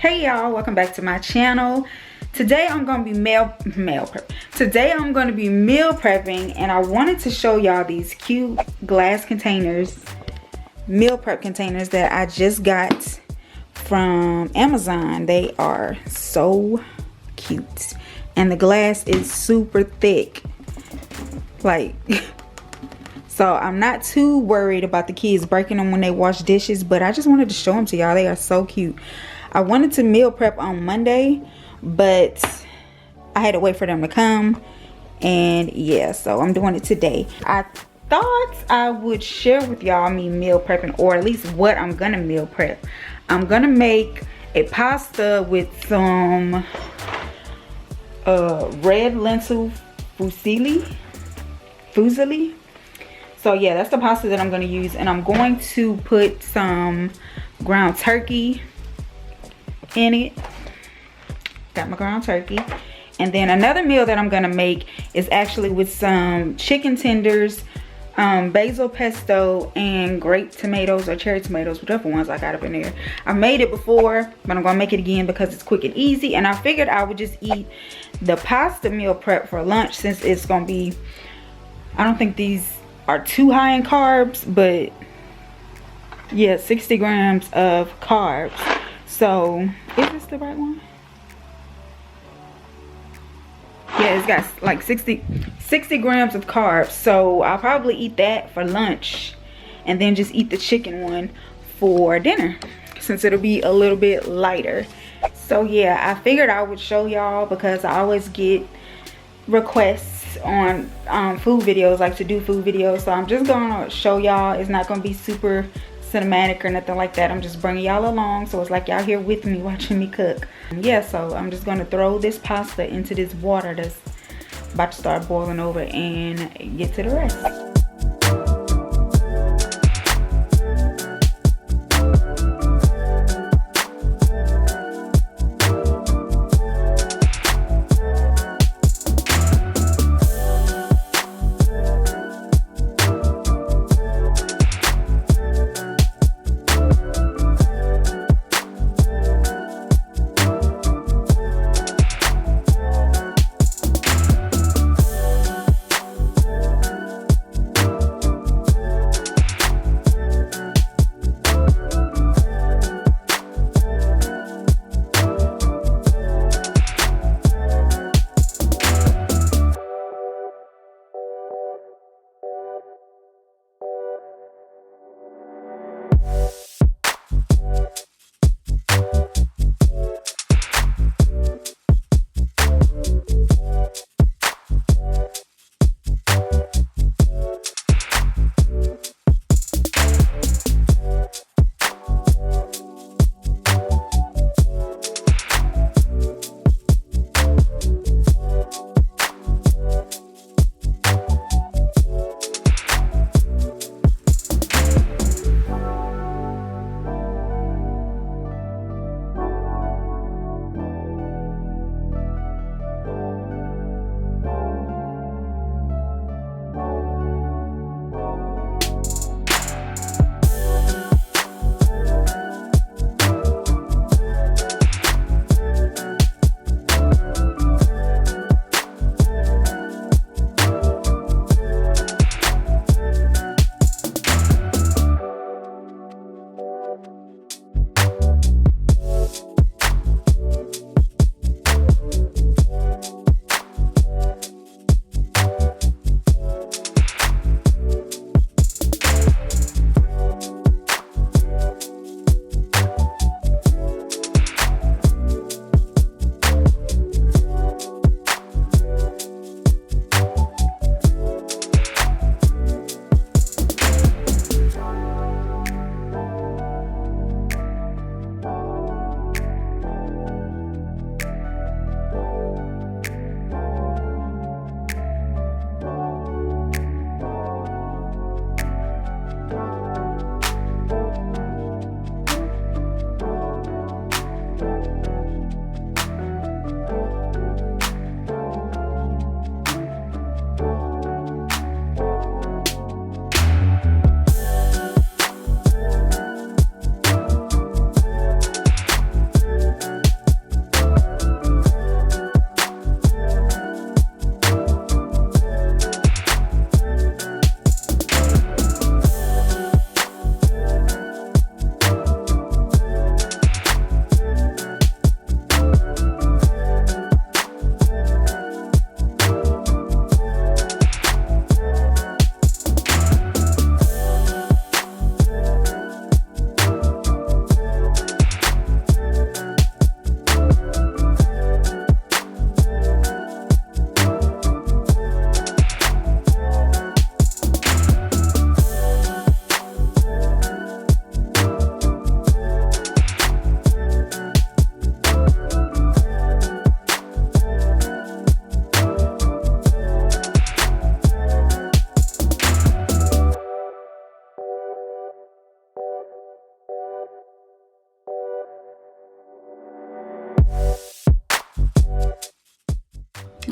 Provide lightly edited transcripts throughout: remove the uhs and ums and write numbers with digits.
Hey y'all, welcome back to my channel. Today I'm gonna be meal prepping, and I wanted to show y'all these cute glass containers, meal prep containers that I just got from Amazon. They are so cute, and the glass is super thick, like so I'm not too worried about the kids breaking them when they wash dishes, but I just wanted to show them to y'all. They are so cute. I wanted to meal prep on Monday, but I had to wait for them to come, and yeah, so I'm doing it today. I thought I would share with y'all me meal prepping, or at least what I'm gonna meal prep. I'm gonna make a pasta with some red lentil fusilli. So yeah, that's the pasta that I'm gonna use, and I'm going to put some ground turkey in it. Got my ground turkey. And then another meal that I'm gonna make is actually with some chicken tenders, basil pesto, and grape tomatoes or cherry tomatoes, whatever ones I got up in there. I made it before, but I'm gonna make it again because it's quick and easy, and I figured I would just eat the pasta meal prep for lunch, since it's gonna be, I don't think these are too high in carbs, but yeah, 60 grams of carbs. So, is this the right one? Yeah, it's got like 60 grams of carbs. So, I'll probably eat that for lunch and then just eat the chicken one for dinner, since it'll be a little bit lighter. So, yeah, I figured I would show y'all because I always get requests on food videos, like to do food videos. So, I'm just gonna show y'all. It's not gonna be super cinematic or nothing like that. I'm just bringing y'all along, so it's like y'all here with me watching me cook. Yeah, so I'm just gonna throw this pasta into this water that's about to start boiling over and get to the rest.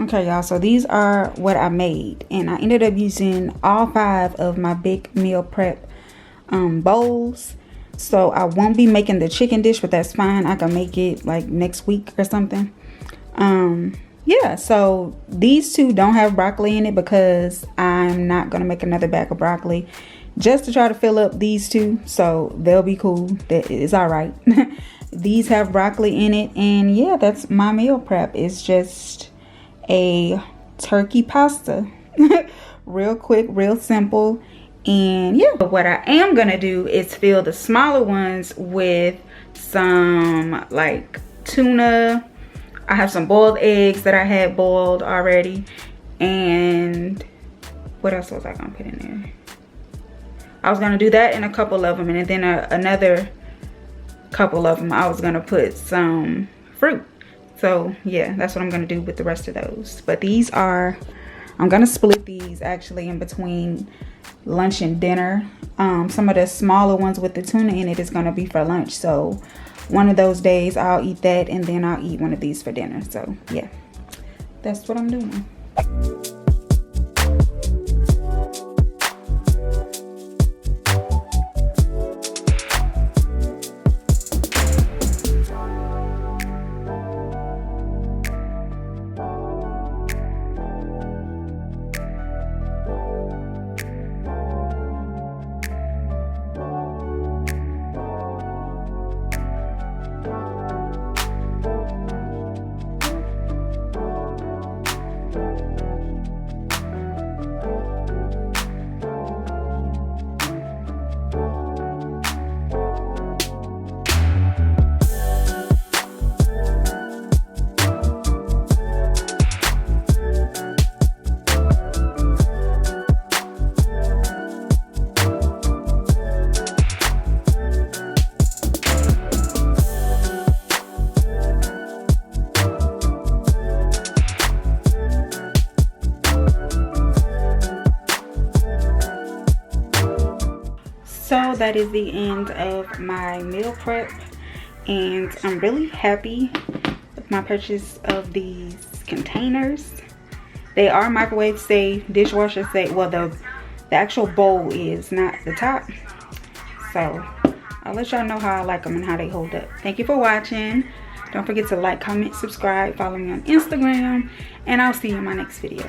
Okay, y'all, so these are what I made, and I ended up using all 5 of my big meal prep bowls. So I won't be making the chicken dish, but that's fine. I can make it like next week or something. Yeah, so these 2 don't have broccoli in it because I'm not gonna make another bag of broccoli just to try to fill up these 2, so they'll be cool. That is all right. These have broccoli in it, and yeah, that's my meal prep. It's just a turkey pasta. Real quick, real simple. And yeah, but what I am gonna do is fill the smaller ones with some like tuna. I have some boiled eggs that I had boiled already, and what else was I gonna put in there? I was gonna do that in a couple of them, and then another couple of them I was gonna put some fruit. So yeah, that's what I'm gonna do with the rest of those. But these are, I'm gonna split these actually in between lunch and dinner. Some of the smaller ones with the tuna in it is gonna be for lunch, so one of those days I'll eat that, and then I'll eat one of these for dinner. So yeah, that's what I'm doing. So that is the end of my meal prep, and I'm really happy with my purchase of these containers. They are microwave safe, dishwasher safe. Well, the actual bowl is, not the top. So I'll let y'all know how I like them and how they hold up. Thank you for watching. Don't forget to like, comment, subscribe, follow me on Instagram, and I'll see you in my next video.